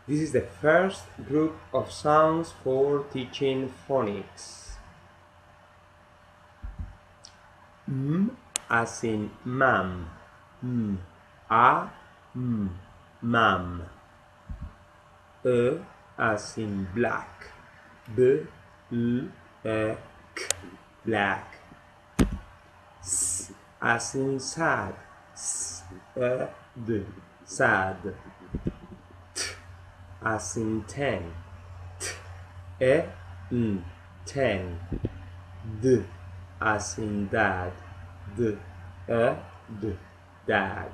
This is the first group of sounds for teaching phonics. M as in mam, m, a, m, mam. E as in black, b, l, e, k, black. S as in sad, s, e, d, sad. As in 10, t, e, n, 10. D as in dad, d, e, d, dad.